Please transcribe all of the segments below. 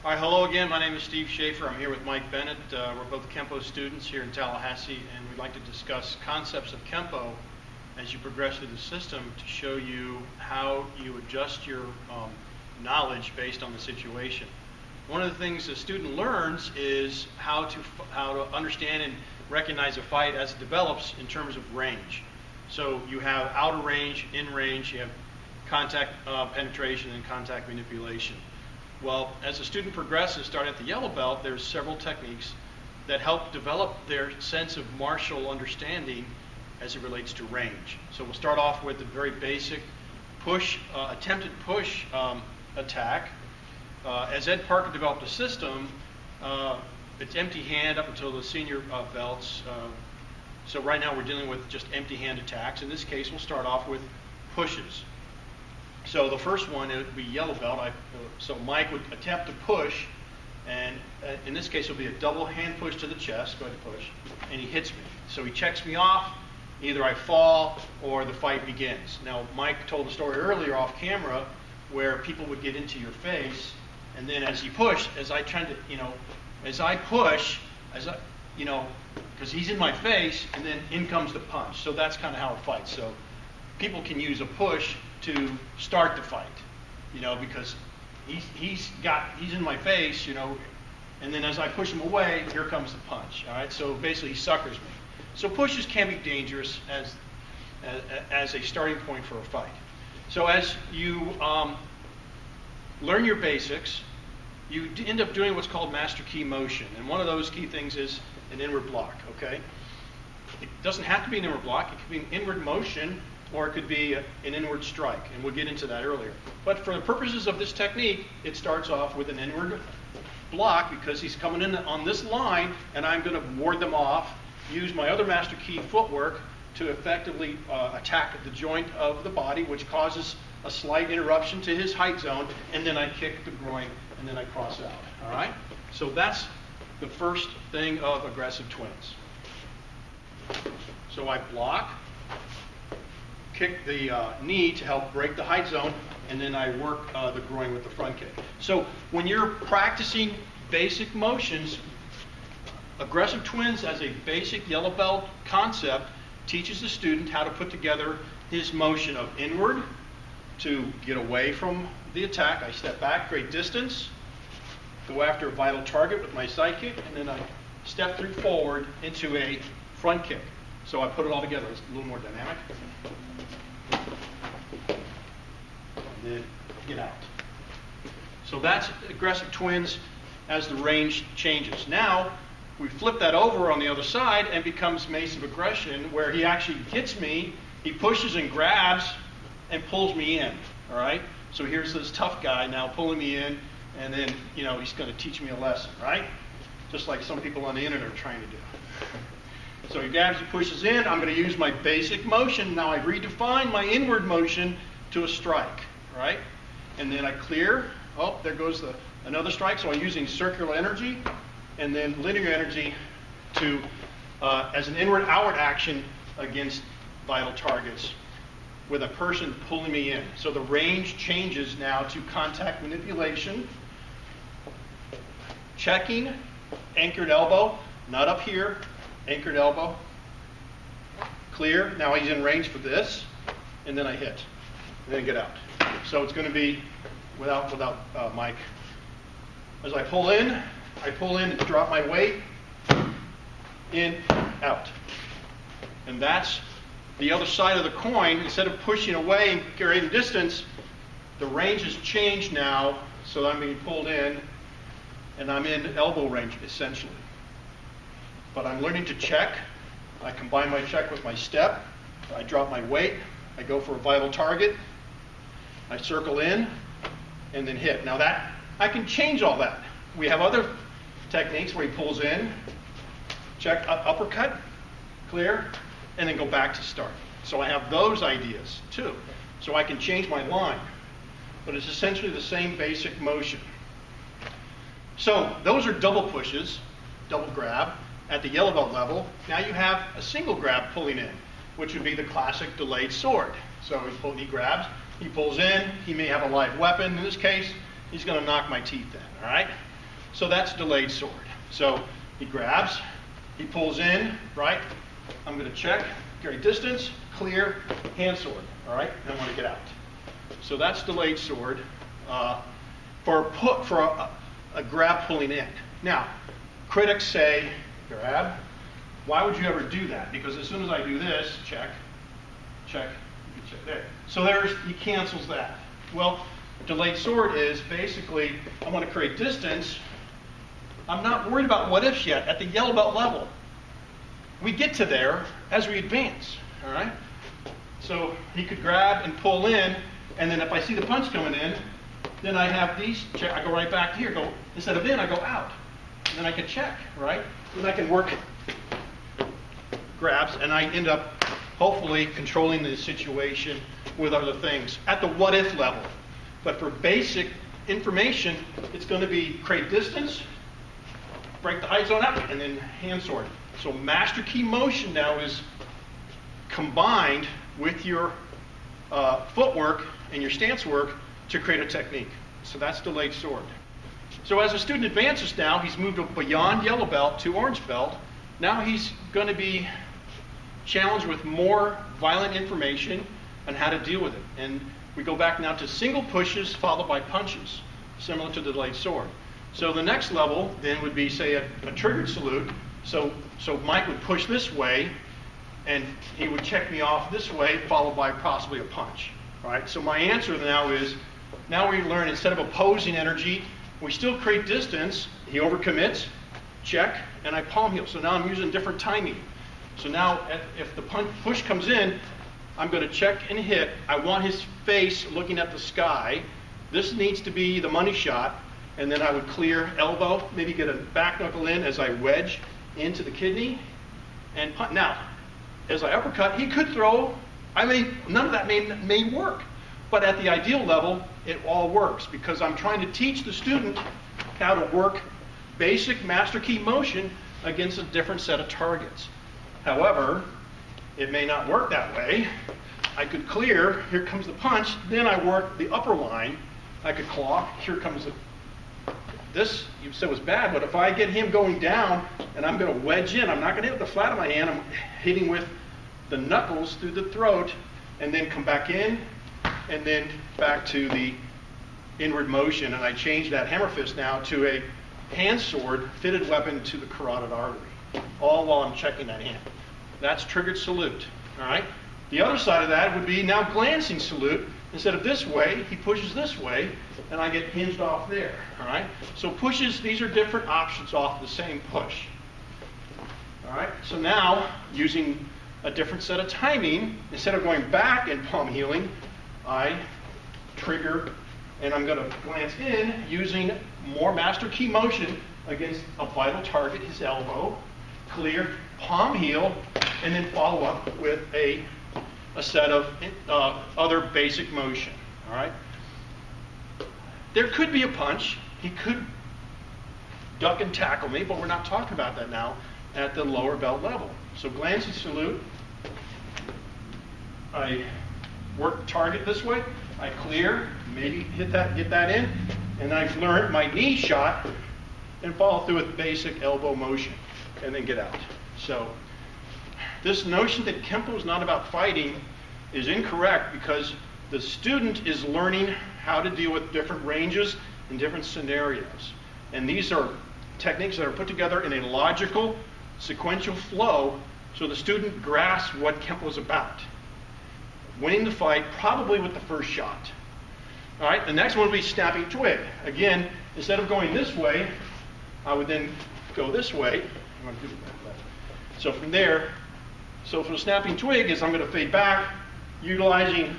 All right, hello again. My name is Steve Schaefer. I'm here with Mike Bennett. We're both Kenpo students here in Tallahassee, and we'd like to discuss concepts of Kenpo as you progress through the system to show you how you adjust your knowledge based on the situation. One of the things a student learns is how to understand and recognize a fight as it develops in terms of range. So you have outer range, in range, you have contact penetration and contact manipulation. Well, as a student progresses, starting at the yellow belt, there's several techniques that help develop their sense of martial understanding as it relates to range. So we'll start off with the very basic push, attempted push attack. As Ed Parker developed a system, it's empty hand up until the senior belts. So right now we're dealing with just empty hand attacks. In this case, we'll start off with pushes. So the first one, it would be yellow belt. So Mike would attempt to push, and in this case, it will be a double hand push to the chest. Go ahead and push, and he hits me. So he checks me off. Either I fall or the fight begins. Now, Mike told a story earlier off camera where people would get into your face, and then as he pushed, as I push, because he's in my face, and then in comes the punch. So that's kind of how it fights. So people can use a push to start the fight, because he's in my face, and then as I push him away, here comes the punch. All right, so basically he suckers me. So pushes can be dangerous as a starting point for a fight. So as you learn your basics, you end up doing what's called master key motion, and one of those key things is an inward block. Okay, it doesn't have to be an inward block; it could be an inward motion, or it could be an inward strike, and we'll get into that earlier. But for the purposes of this technique, it starts off with an inward block because he's coming in on this line, and I'm going to ward them off, use my other master key footwork to effectively attack the joint of the body, which causes a slight interruption to his height zone, and then I kick the groin, and then I cross out. All right? So that's the first thing of aggressive twins. So I block, kick the knee to help break the height zone, and then I work the groin with the front kick. So when you're practicing basic motions, aggressive twins as a basic yellow belt concept teaches the student how to put together his motion of inward to get away from the attack. I step back, great distance, go after a vital target with my side kick, and then I step through forward into a front kick. So I put it all together. It's a little more dynamic. And then get out. So that's aggressive twins as the range changes. Now, we flip that over on the other side and becomes massive aggression, where he actually hits me, he pushes and grabs and pulls me in. All right? So here's this tough guy now pulling me in, and then, he's going to teach me a lesson, right? Just like some people on the internet are trying to do. So he grabs, he pushes in. I'm going to use my basic motion. Now I redefine my inward motion to a strike, right? And then I clear. Oh, there goes another strike. So I'm using circular energy and then linear energy to as an inward-outward action against vital targets with a person pulling me in. So the range changes now to contact manipulation, checking, anchored elbow, not up here, anchored elbow, clear. Now he's in range for this, and then I hit, and then get out. So it's going to be without Mike. As I pull in and drop my weight, in, out. And that's the other side of the coin. Instead of pushing away and creating distance, the range has changed now, so I'm being pulled in, and I'm in elbow range, essentially. But I'm learning to check. I combine my check with my step. I drop my weight. I go for a vital target. I circle in and then hit. Now that, I can change all that. We have other techniques where he pulls in, check, uppercut, clear, and then go back to start. So I have those ideas too. So I can change my line. But it's essentially the same basic motion. So those are double pushes, double grab. At the yellow belt level, now you have a single grab pulling in, which would be the classic delayed sword. So he grabs, he pulls in, he may have a live weapon. In this case, he's going to knock my teeth in, all right? So that's delayed sword. So he grabs, he pulls in, right? I'm going to check, carry distance, clear, hand sword, all right? And I want to get out. So that's delayed sword for a grab pulling in. Now, critics say, grab. Why would you ever do that? Because as soon as I do this, check, check, check there. So he cancels that. Well, delayed sword is basically, I want to create distance. I'm not worried about what ifs yet at the yellow belt level. We get to there as we advance, all right? So he could grab and pull in, and then if I see the punch coming in, then I have these, check, I go right back here, instead of in, I go out. And then I can check, right? Then I can work grabs, and I end up hopefully controlling the situation with other things at the what if level. But for basic information, it's going to be create distance, break the height zone out, and then hand sword. So master key motion now is combined with your footwork and your stance work to create a technique. So that's delayed sword. So as a student advances now, he's moved beyond yellow belt to orange belt. Now he's going to be challenged with more violent information on how to deal with it. And we go back now to single pushes followed by punches, similar to the delayed sword. So the next level then would be, say, a triggered salute. So Mike would push this way, and he would check me off this way, followed by possibly a punch. All right. So my answer now is, now we learn instead of opposing energy, we still create distance. He overcommits, check, and I palm heel. So now I'm using different timing. So now if the push comes in, I'm going to check and hit. I want his face looking at the sky. This needs to be the money shot. And then I would clear elbow, maybe get a back knuckle in as I wedge into the kidney and punt. Now, as I uppercut, he could throw. I mean, none of that may work. But at the ideal level, it all works because I'm trying to teach the student how to work basic master key motion against a different set of targets. However, it may not work that way. I could clear, here comes the punch, then I work the upper line. I could claw, here comes this you said was bad, but if I get him going down and I'm going to wedge in, I'm not going to hit with the flat of my hand, I'm hitting with the knuckles through the throat and then come back in and then back to the inward motion. And I change that hammer fist now to a hand sword fitted weapon to the carotid artery, all while I'm checking that hand. That's triggered salute, all right? The other side of that would be now glancing salute. Instead of this way, he pushes this way, and I get hinged off there, all right? So pushes, these are different options off the same push. All right, so now, using a different set of timing, instead of going back and palm healing, I trigger, and I'm going to glance in using more master key motion against a vital target, his elbow, clear, palm heel, and then follow up with a set of other basic motion, all right? There could be a punch. He could duck and tackle me, but we're not talking about that now at the lower belt level. So glance and salute. I work the target this way. I clear, maybe get that in, and I've learned my knee shot and follow through with basic elbow motion, and then get out. So this notion that Kempo is not about fighting is incorrect because the student is learning how to deal with different ranges and different scenarios. And these are techniques that are put together in a logical, sequential flow so the student grasps what Kempo is about. Winning the fight probably with the first shot. All right, the next one would be snapping twig. Again, instead of going this way, I would then go this way. So from there, so for the snapping twig is I'm going to fade back, utilizing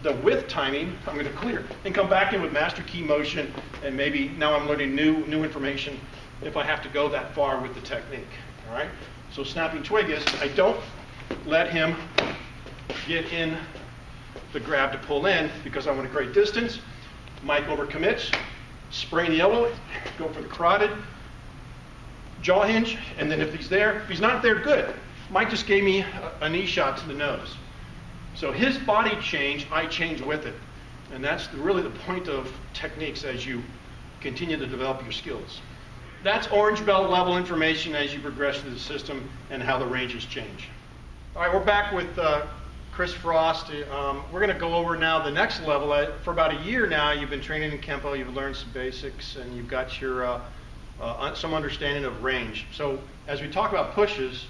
the width timing, I'm going to clear and come back in with master key motion, and maybe now I'm learning new information if I have to go that far with the technique. All right. So snapping twig is I don't let him get in the grab to pull in because I want to create distance. Mike overcommits, spring the elbow, go for the carotid, jaw hinge, and then if he's there, if he's not there, good. Mike just gave me a knee shot to the nose. So his body change, I change with it. And that's really the point of techniques as you continue to develop your skills. That's orange belt level information as you progress through the system and how the ranges change. All right, we're back with Chris Frost. We're going to go over now the next level. For about a year now, you've been training in Kenpo, you've learned some basics, and you've got your some understanding of range. So as we talk about pushes,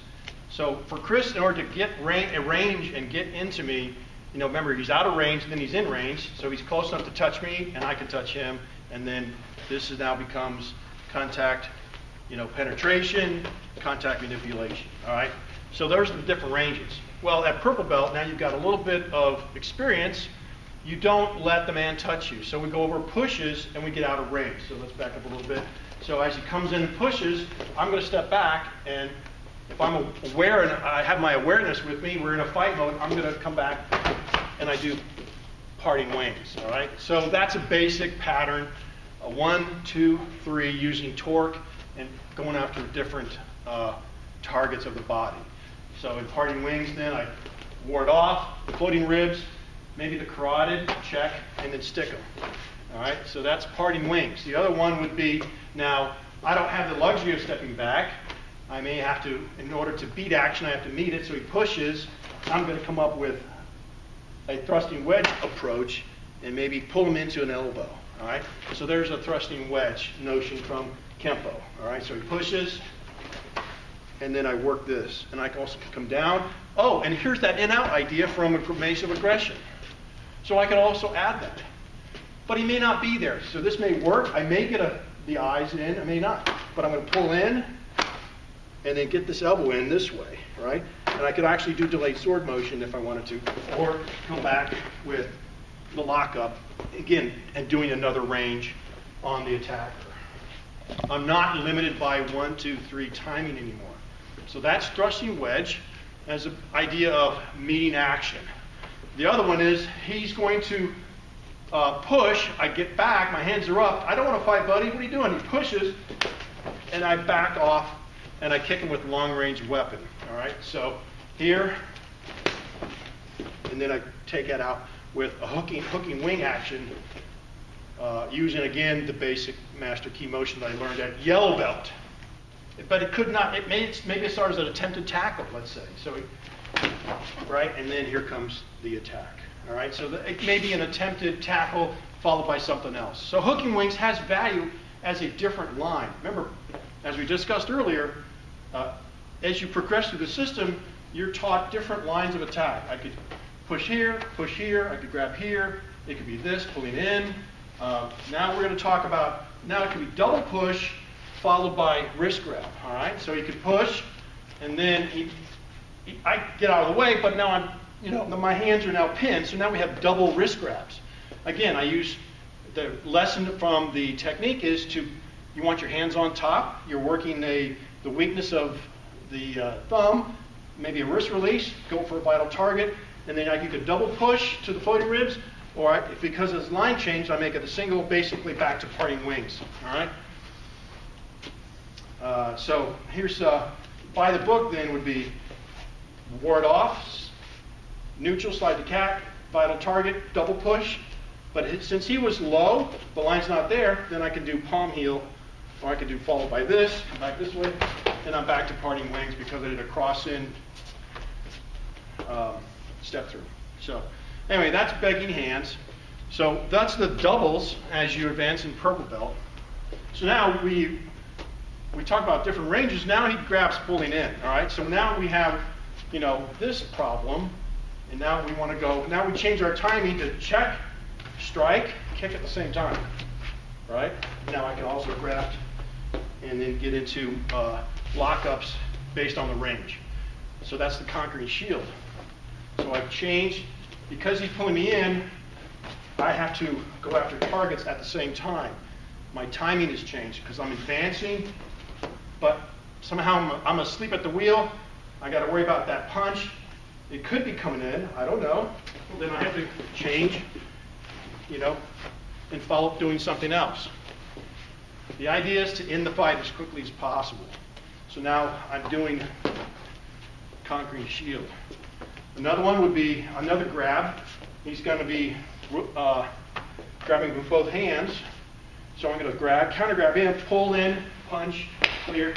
so for Chris, in order to get a range and get into me, you know, remember, he's out of range, and then he's in range, so he's close enough to touch me, and I can touch him, and then this now becomes contact, you know, penetration, contact manipulation, all right? So those are the different ranges. Well, at purple belt, now you've got a little bit of experience. You don't let the man touch you. So we go over pushes, and we get out of range. So let's back up a little bit. So as he comes in and pushes, I'm going to step back, and if I'm aware and I have my awareness with me, we're in a fight mode, I'm going to come back, and I do parting wings, all right? So that's a basic pattern. 1, 2, 3, using torque and going after different targets of the body. So in parting wings, then I ward off the floating ribs, maybe the carotid, check, and then stick them. All right, so that's parting wings. The other one would be, now, I don't have the luxury of stepping back. I may have to, in order to beat action, I have to meet it. So he pushes. I'm going to come up with a thrusting wedge approach and maybe pull him into an elbow. All right, so there's a thrusting wedge notion from Kenpo. All right, so he pushes, and then I work this, and I can also come down. Oh, and here's that in-out idea from evasive aggression. So I can also add that, but he may not be there. So this may work. I may get the eyes in, I may not, but I'm going to pull in, and then get this elbow in this way, right? And I could actually do delayed sword motion if I wanted to, or come back with the lockup, again, and doing another range on the attacker. I'm not limited by 1, 2, 3 timing anymore. So that's thrusting wedge as an idea of meeting action. The other one is he's going to push, I get back, my hands are up, I don't want to fight, buddy, what are you doing? He pushes, and I back off, and I kick him with long range weapon, all right? So here, and then I take that out with a hooking wing action, using again the basic master key motion that I learned at yellow belt. But it could not, maybe it starts as an attempted tackle, let's say. So, right, and then here comes the attack. All right, so it may be an attempted tackle followed by something else. So hooking wings has value as a different line. Remember, as we discussed earlier, as you progress through the system, you're taught different lines of attack. I could push here, I could grab here, it could be this, pulling in. Now we're going to talk about, now it could be double push followed by wrist grab, all right? So he could push, and then I get out of the way, but now I'm, you know, my hands are now pinned, so now we have double wrist grabs. Again, I use, the lesson from the technique is to, you want your hands on top, you're working the weakness of the thumb, maybe a wrist release, go for a vital target, and then I could double push to the floating ribs, or because it's line change, I make it a single, basically back to parting wings, all right? So here's, by the book then would be ward off, neutral, slide to cat, vital target, double push. But since he was low, the line's not there, then I can do palm heel, or I can do followed by this, come back this way, and I'm back to parting wings because I did a cross in step through. So anyway, that's begging hands. So that's the doubles as you advance in purple belt. So now we talk about different ranges. Now he grabs pulling in, all right? So now we have, you know, this problem, and now we want to go, now we change our timing to check, strike, kick at the same time, right? Now I can also grab and then get into lockups based on the range. So that's the conquering shield. So I've changed, because he's pulling me in, I have to go after targets at the same time. My timing has changed because I'm advancing, but somehow I'm asleep at the wheel. I got to worry about that punch. It could be coming in, I don't know. Then I have to change, you know, and follow up doing something else. The idea is to end the fight as quickly as possible. So now I'm doing conquering shield. Another one would be another grab. He's going to be grabbing with both hands. So I'm going to grab, counter grab in, pull in, punch, clear,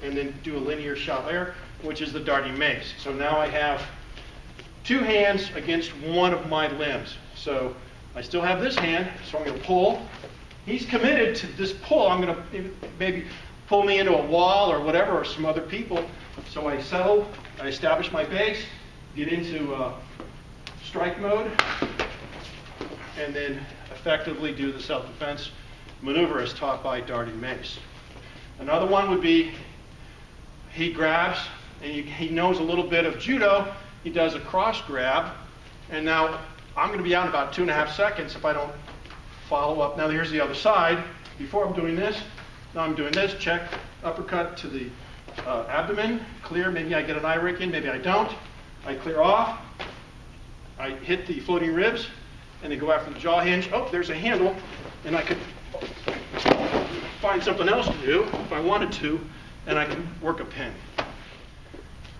and then do a linear shot there, which is the darting mace. So now I have two hands against one of my limbs. So I still have this hand, so I'm going to pull. He's committed to this pull. I'm going to maybe pull me into a wall or whatever, or some other people. So I settle, I establish my base, get into strike mode, and then effectively do the self-defense maneuver as taught by darting mace. Another one would be he grabs, and he knows a little bit of judo. He does a cross grab, and now I'm going to be out in about 2.5 seconds if I don't follow up. Now here's the other side. Before I'm doing this, now I'm doing this, check, uppercut to the abdomen, clear. Maybe I get an eye rake in, maybe I don't. I clear off. I hit the floating ribs, and then go after the jaw hinge. Oh, there's a handle, and I could find something else to do if I wanted to, and I can work a pin.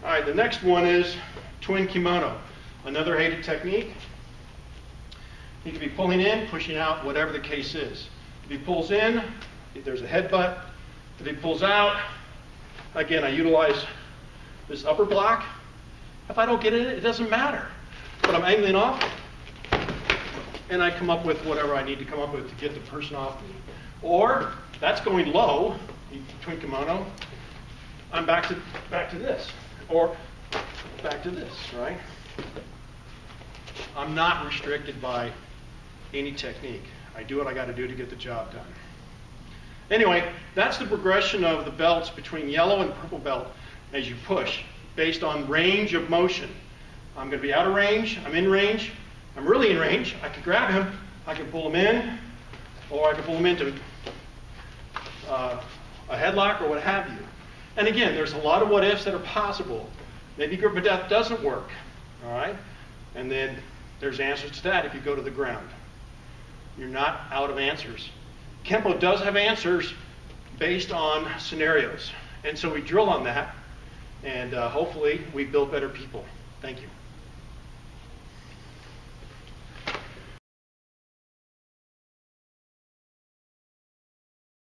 All right, the next one is twin kimono, another hated technique. He could be pulling in, pushing out, whatever the case is. If he pulls in, there's a headbutt. If he pulls out, again, I utilize this upper block. If I don't get it, it doesn't matter. But I'm angling off, and I come up with whatever I need to come up with to get the person off me. Or that's going low, twin kimono. I'm back to this, or back to this, right? I'm not restricted by any technique. I do what I got to do to get the job done. Anyway, that's the progression of the belts between yellow and purple belt as you push, based on range of motion. I'm going to be out of range, I'm in range, I'm really in range. I could grab him, I could pull him in, or I could pull him into a headlock or what have you. And again, there's a lot of what ifs that are possible. Maybe grip of death doesn't work, all right? And then there's answers to that if you go to the ground. You're not out of answers. Kenpo does have answers based on scenarios. And so we drill on that, and hopefully we build better people. Thank you.